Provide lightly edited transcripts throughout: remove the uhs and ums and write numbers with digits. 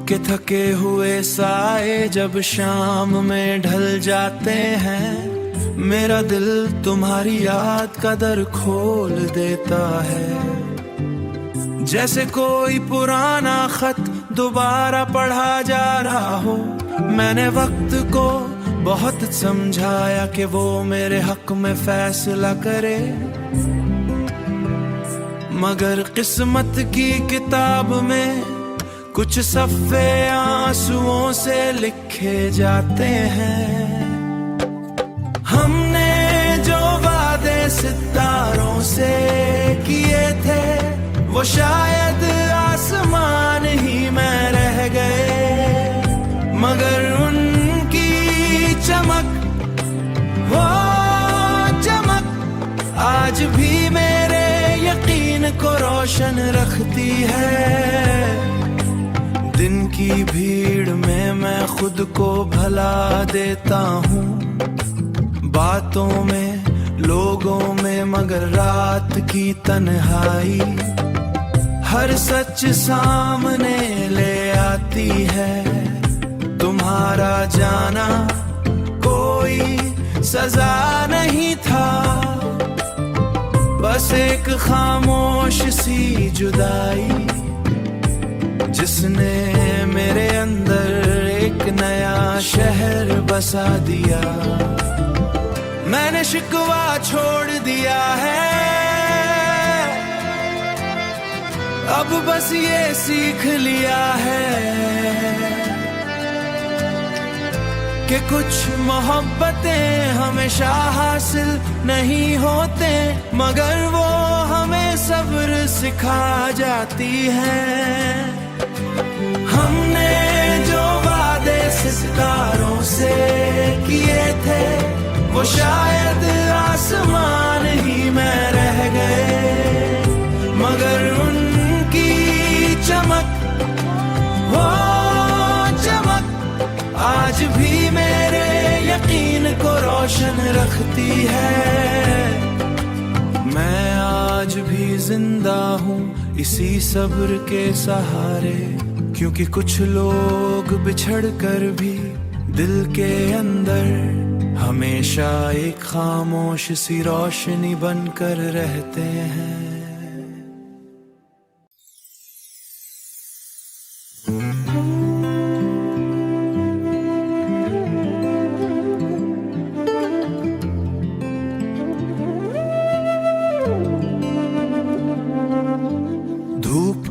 के थके हुए साए जब शाम में ढल जाते हैं, मेरा दिल तुम्हारी याद का दर खोल देता है। जैसे कोई पुराना खत दोबारा पढ़ा जा रहा हो। मैंने वक्त को बहुत समझाया कि वो मेरे हक में फैसला करे, मगर किस्मत की किताब में कुछ सफ़े आंसुओं से लिखे जाते हैं। हमने जो वादे सितारों से किए थे, वो शायद आसमान ही में रह गए, मगर उनकी चमक, वो चमक आज भी मेरे यकीन को रोशन रखती है। दिन की भीड़ में मैं खुद को भला देता हूँ, बातों में, लोगों में, मगर रात की तन्हाई हर सच सामने ले आती है। तुम्हारा जाना कोई सजा नहीं था, बस एक खामोश सी जुदाई, जिसने मेरे अंदर एक नया शहर बसा दिया। मैंने शिकवा छोड़ दिया है, अब बस ये सीख लिया है कि कुछ मोहब्बतें हमेशा हासिल नहीं होते, मगर वो हमें सब्र सिखा जाती हैं। हमने जो वादे सितारों से किए थे, वो शायद आसमान ही में रह गए, मगर उनकी चमक, वो चमक आज भी मेरे यकीन को रोशन रखती है। मैं आज भी जिंदा हूँ इसी सब्र के सहारे, क्योंकि कुछ लोग बिछड़ कर भी दिल के अंदर हमेशा एक खामोश सी रोशनी बनकर रहते हैं।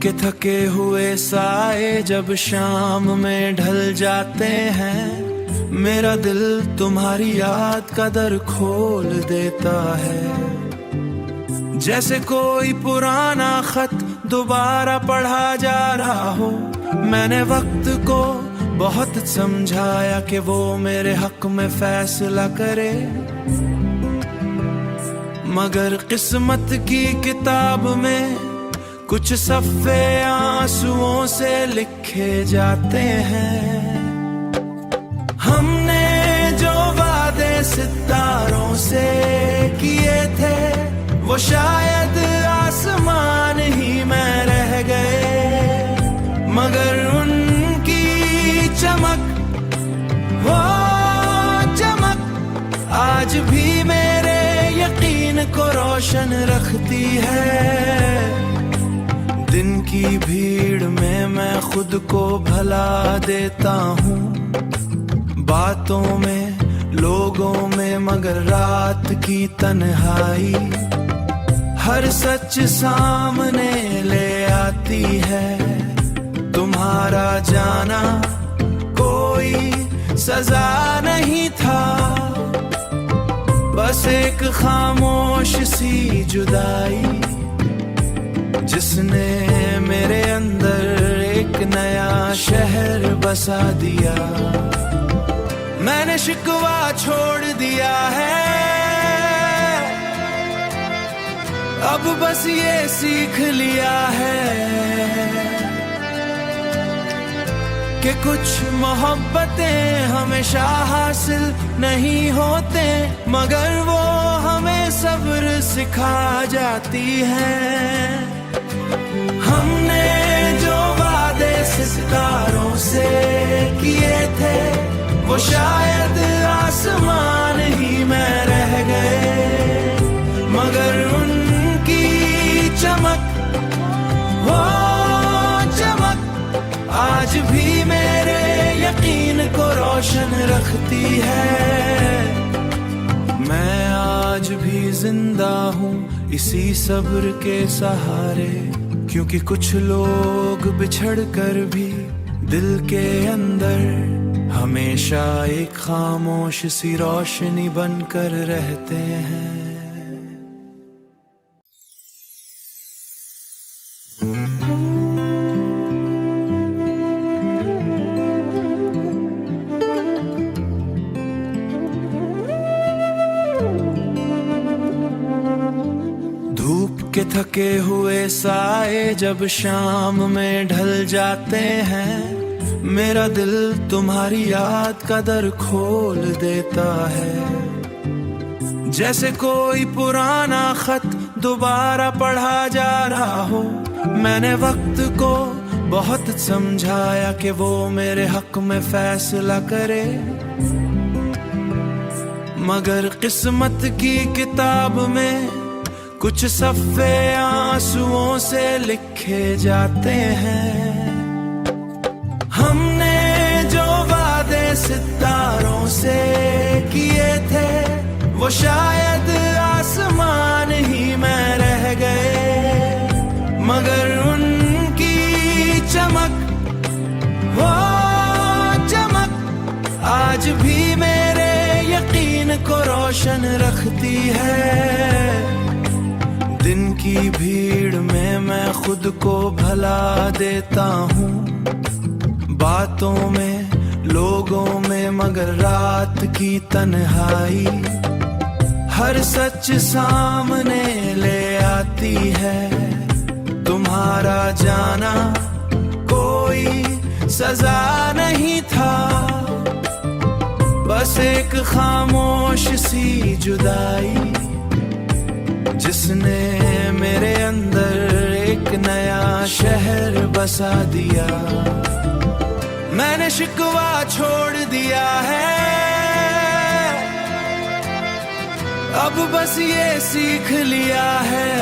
के थके हुए साए जब शाम में ढल जाते हैं, मेरा दिल तुम्हारी याद का दर खोल देता है। जैसे कोई पुराना खत दोबारा पढ़ा जा रहा हो। मैंने वक्त को बहुत समझाया कि वो मेरे हक में फैसला करे, मगर किस्मत की किताब में कुछ सफ़े आंसुओं से लिखे जाते हैं। हमने जो वादे सितारों से किए थे, वो शायद आसमान ही में रह गए, मगर उनकी चमक, वो चमक आज भी मेरे यकीन को रोशन रखती है। दिन की भीड़ में मैं खुद को भला देता हूँ, बातों में, लोगों में, मगर रात की तन्हाई हर सच सामने ले आती है। तुम्हारा जाना कोई सजा नहीं था, बस एक खामोश सी जुदाई, जिसने मेरे अंदर एक नया शहर बसा दिया। मैंने शिकवा छोड़ दिया है, अब बस ये सीख लिया है कि कुछ मोहब्बतें हमेशा हासिल नहीं होते, मगर वो हमें सब्र सिखा जाती हैं। हमने जो वादे सितारों आज भी मेरे यकीन को रोशन रखती है। मैं आज भी जिंदा हूँ इसी सब्र के सहारे, क्योंकि कुछ लोग बिछड़ कर भी दिल के अंदर हमेशा एक खामोश सी रोशनी बनकर रहते हैं। धूप के थके हुए साए जब शाम में ढल जाते हैं, मेरा दिल तुम्हारी याद का दर खोल देता है। जैसे कोई पुराना खत दोबारा पढ़ा जा रहा हो। मैंने वक्त को बहुत समझाया कि वो मेरे हक में फैसला करे, मगर किस्मत की किताब में कुछ सफ़े आंसुओं से लिखे जाते हैं। हमने जो वादे सितारों से किए थे, वो शायद आसमान ही में रह गए, मगर उनकी चमक, वो चमक आज भी मेरे यकीन को रोशन रखती है। दिन की भीड़ में मैं खुद को भुला देता हूँ, बातों में लोगों में, मगर रात की तन्हाई हर सच सामने ले आती है। तुम्हारा जाना कोई सजा नहीं था, बस एक खामोश सी जुदाई, जिसने मेरे अंदर एक नया शहर बसा दिया। मैंने शिकवा छोड़ दिया है, अब बस ये सीख लिया है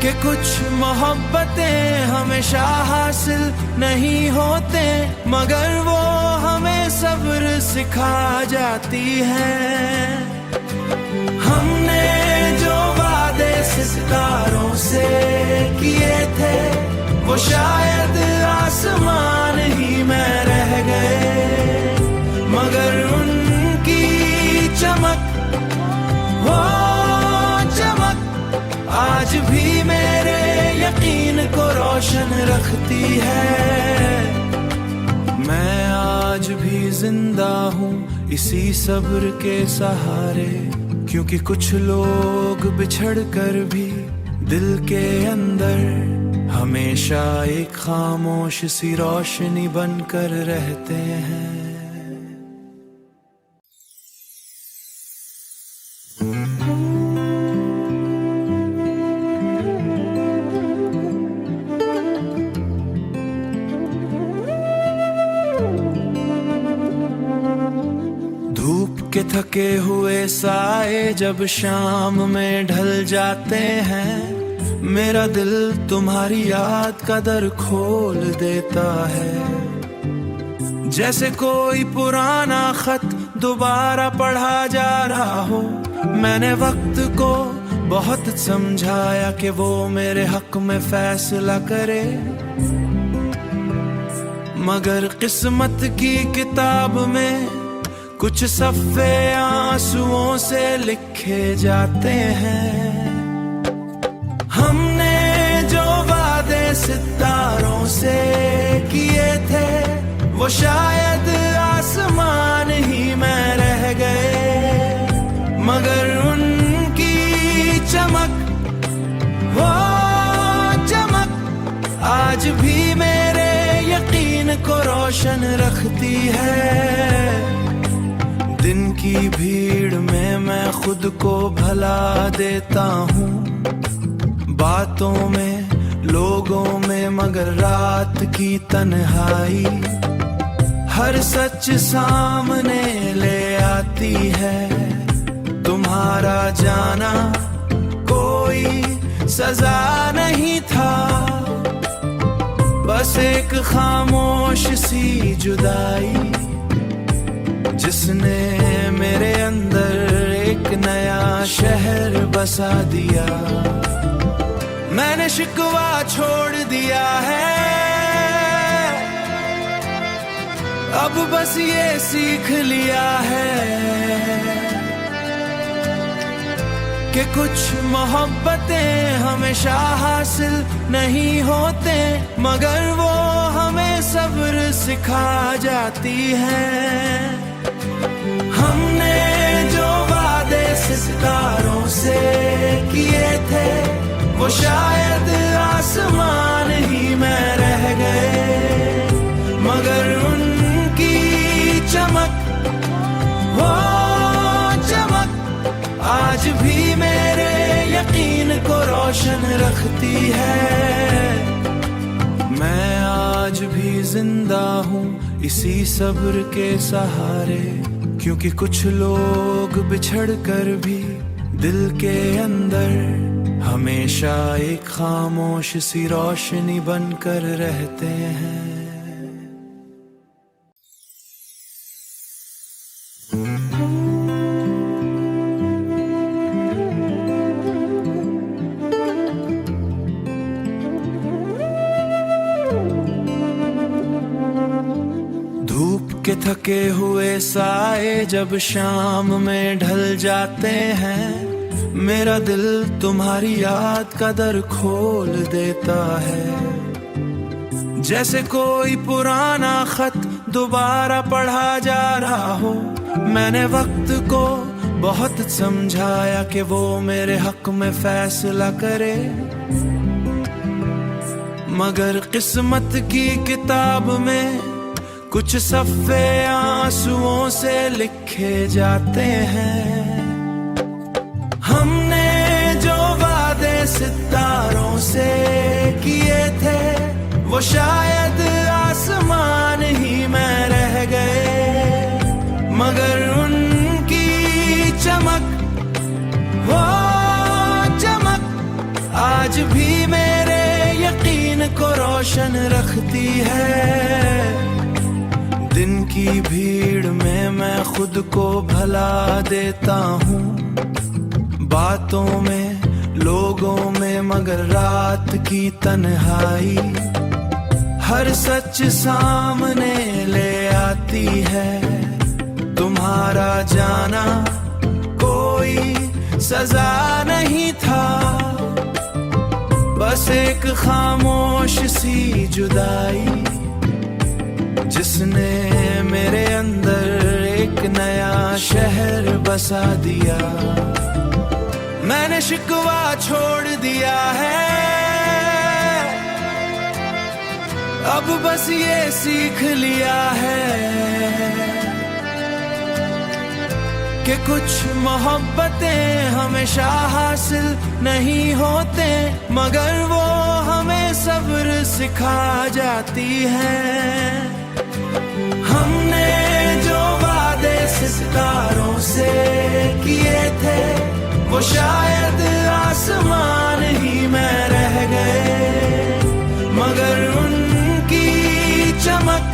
कि कुछ मोहब्बतें हमेशा हासिल नहीं होते, मगर वो हमें सब्र सिखा जाती हैं। हमने जो वादे सितारों से किए थे, वो शायद आसमान ही में रह गए, मगर उनकी चमक, वो चमक आज भी मेरे यकीन को रोशन रखती है। मैं आज भी जिंदा हूँ इसी सब्र के सहारे, क्योंकि कुछ लोग बिछड़ कर भी दिल के अंदर हमेशा एक खामोश सी रोशनी बनकर रहते हैं। धूप के थके हुए साए जब शाम में ढल जाते हैं, मेरा दिल तुम्हारी याद का दर खोल देता है। जैसे कोई पुराना खत दोबारा पढ़ा जा रहा हो। मैंने वक्त को बहुत समझाया कि वो मेरे हक में फैसला करे, मगर किस्मत की किताब में कुछ सफ़े आंसुओं से लिखे जाते हैं। हमने जो वादे सितारों से किए थे, वो शायद आसमान ही में रह गए, मगर उनकी चमक, वो चमक आज भी मेरे यकीन को रोशन रखती है। दिन की भीड़ में मैं खुद को भुला देता हूँ, बातों में लोगों में, मगर रात की तन्हाई हर सच सामने ले आती है। तुम्हारा जाना कोई सजा नहीं था, बस एक खामोश सी जुदाई जिसने मेरे अंदर एक नया शहर बसा दिया। मैंने शिकवा छोड़ दिया है, अब बस ये सीख लिया है कि कुछ मोहब्बतें हमेशा हासिल नहीं होते, मगर वो हमें सब्र सिखा जाती हैं। हमने जो वादे सितारों से किए थे वो शायद आसमान ही में रह गए, मगर उनकी चमक, वो चमक आज भी मेरे यकीन को रोशन रखती है। मैं आज भी जिंदा हूँ इसी सब्र के सहारे, क्योंकि कुछ लोग बिछड़ कर भी दिल के अंदर हमेशा एक खामोश सी रोशनी बनकर रहते हैं। धूप के थके हुए साए जब शाम में ढल जाते हैं, मेरा दिल तुम्हारी याद का दर खोल देता है। जैसे कोई पुराना खत दोबारा पढ़ा जा रहा हो। मैंने वक्त को बहुत समझाया कि वो मेरे हक में फैसला करे, मगर किस्मत की किताब में कुछ सफ़े आंसुओं से लिखे जाते हैं। हमने जो वादे सितारों से किए थे वो शायद आसमान ही में रह गए, मगर उनकी चमक, वो चमक आज भी मेरे यकीन को रोशन रखती है। दिन की भीड़ में मैं खुद को भला देता हूँ, बातों में, लोगों में, मगर रात की तन्हाई हर सच सामने ले आती है। तुम्हारा जाना कोई सजा नहीं था, बस एक खामोश सी जुदाई जिसने मेरे अंदर एक नया शहर बसा दिया। मैंने शिकवा छोड़ दिया है, अब बस ये सीख लिया है कि कुछ मोहब्बतें हमेशा हासिल नहीं होते, मगर वो हमें सब्र सिखा जाती हैं। हमने जो वादे सितारों से किए थे वो शायद आसमान ही में रह गए, मगर उनकी चमक,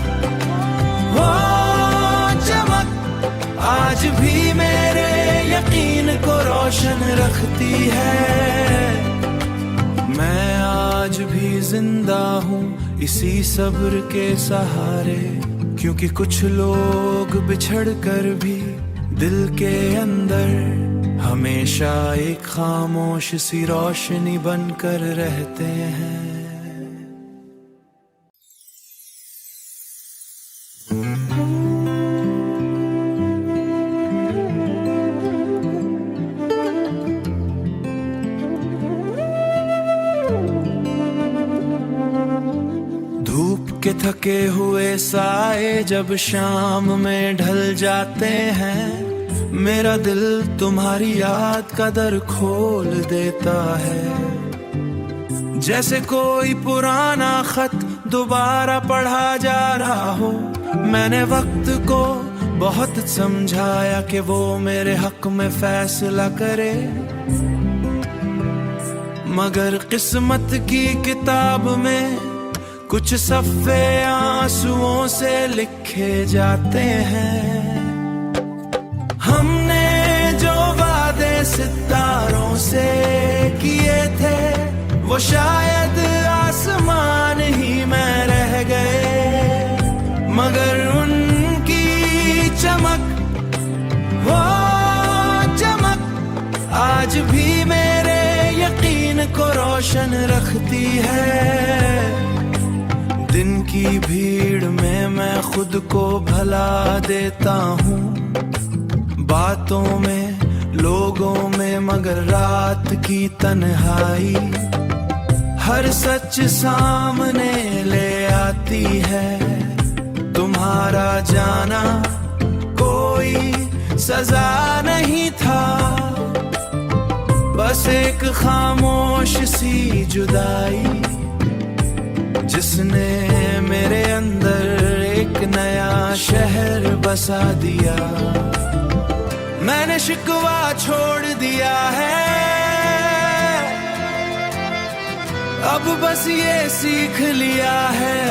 वो चमक आज भी मेरे यकीन को रोशन रखती है। मैं आज भी जिंदा हूँ इसी सब्र के सहारे, क्योंकि कुछ लोग बिछड़ कर भी दिल के अंदर हमेशा एक खामोश सी रोशनी बनकर रहते हैं। धूप के थके हुए साए जब शाम में ढल जाते हैं, मेरा दिल तुम्हारी याद का दर खोल देता है। जैसे कोई पुराना खत दोबारा पढ़ा जा रहा हो। मैंने वक्त को बहुत समझाया कि वो मेरे हक में फैसला करे, मगर किस्मत की किताब में कुछ सफ़े आंसुओं से लिखे जाते हैं। हमने जो वादे सितारों से किए थे वो शायद आसमान ही में रह गए, मगर उनकी चमक, वो चमक आज भी मेरे यकीन को रोशन रखती है। दिन की भीड़ में मैं खुद को भला देता हूँ, बातों में, लोगों में, मगर रात की तन्हाई हर सच सामने ले आती है। तुम्हारा जाना कोई सजा नहीं था, बस एक खामोश सी जुदाई जिसने मेरे अंदर एक नया शहर बसा दिया। मैंने शिकवा छोड़ दिया है, अब बस ये सीख लिया है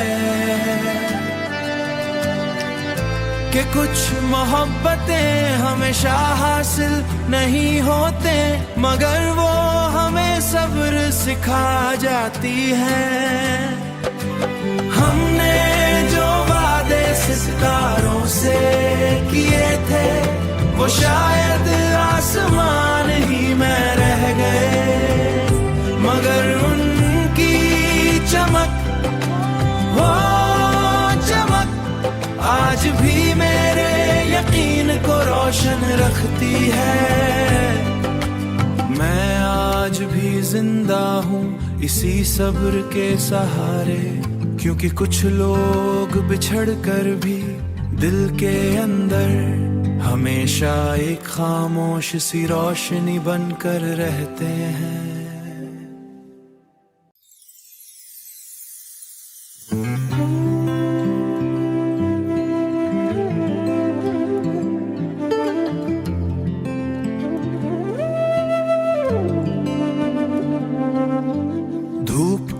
कि कुछ मोहब्बतें हमेशा हासिल नहीं होते, मगर वो हमें सब्र सिखा जाती हैं। हमने जो वादे सितारों से किए थे वो शायद आसमान ही में रह गए, मगर उनकी चमक, वो चमक आज भी मेरे यकीन को रोशन रखती है। मैं आज भी जिंदा हूँ इसी सब्र के सहारे, क्योंकि कुछ लोग बिछड़ कर भी दिल के अंदर हमेशा एक खामोश सी रोशनी बनकर रहते हैं।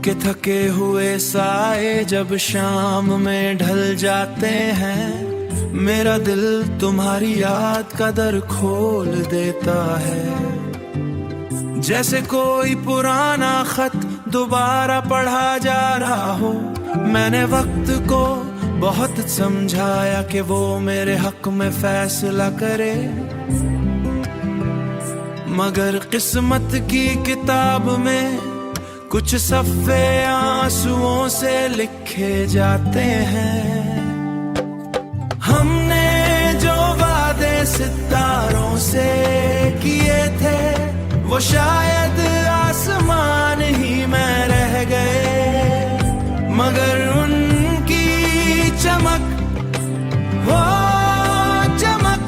के थके हुए साए जब शाम में ढल जाते हैं, मेरा दिल तुम्हारी याद का दर खोल देता है। जैसे कोई पुराना खत दोबारा पढ़ा जा रहा हो। मैंने वक्त को बहुत समझाया कि वो मेरे हक में फैसला करे, मगर किस्मत की किताब में कुछ सफ़े आंसुओं से लिखे जाते हैं। हमने जो वादे सितारों से किए थे वो शायद आसमान ही में रह गए, मगर उनकी चमक, वो चमक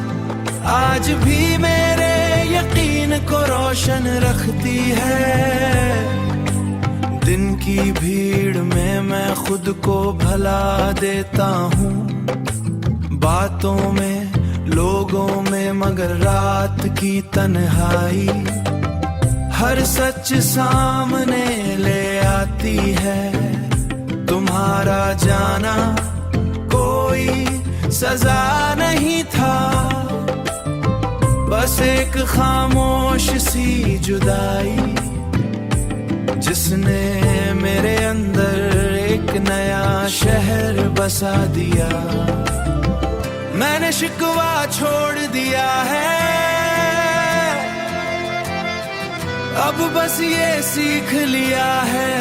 आज भी मेरे यकीन को रोशन रखती है। दिन की भीड़ में मैं खुद को भला देता हूँ, बातों में, लोगों में, मगर रात की तन्हाई हर सच सामने ले आती है। तुम्हारा जाना कोई सजा नहीं था, बस एक खामोश सी जुदाई जिसने मेरे अंदर एक नया शहर बसा दिया। मैंने शिकवा छोड़ दिया है, अब बस ये सीख लिया है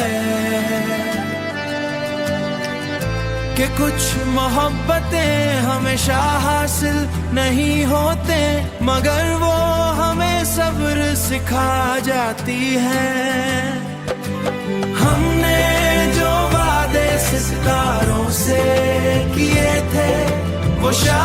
कि कुछ मोहब्बतें हमेशा हासिल नहीं होते, मगर वो हमें सब्र सिखा जाती हैं। हमने जो वादे सितारों से किए थे वो शायद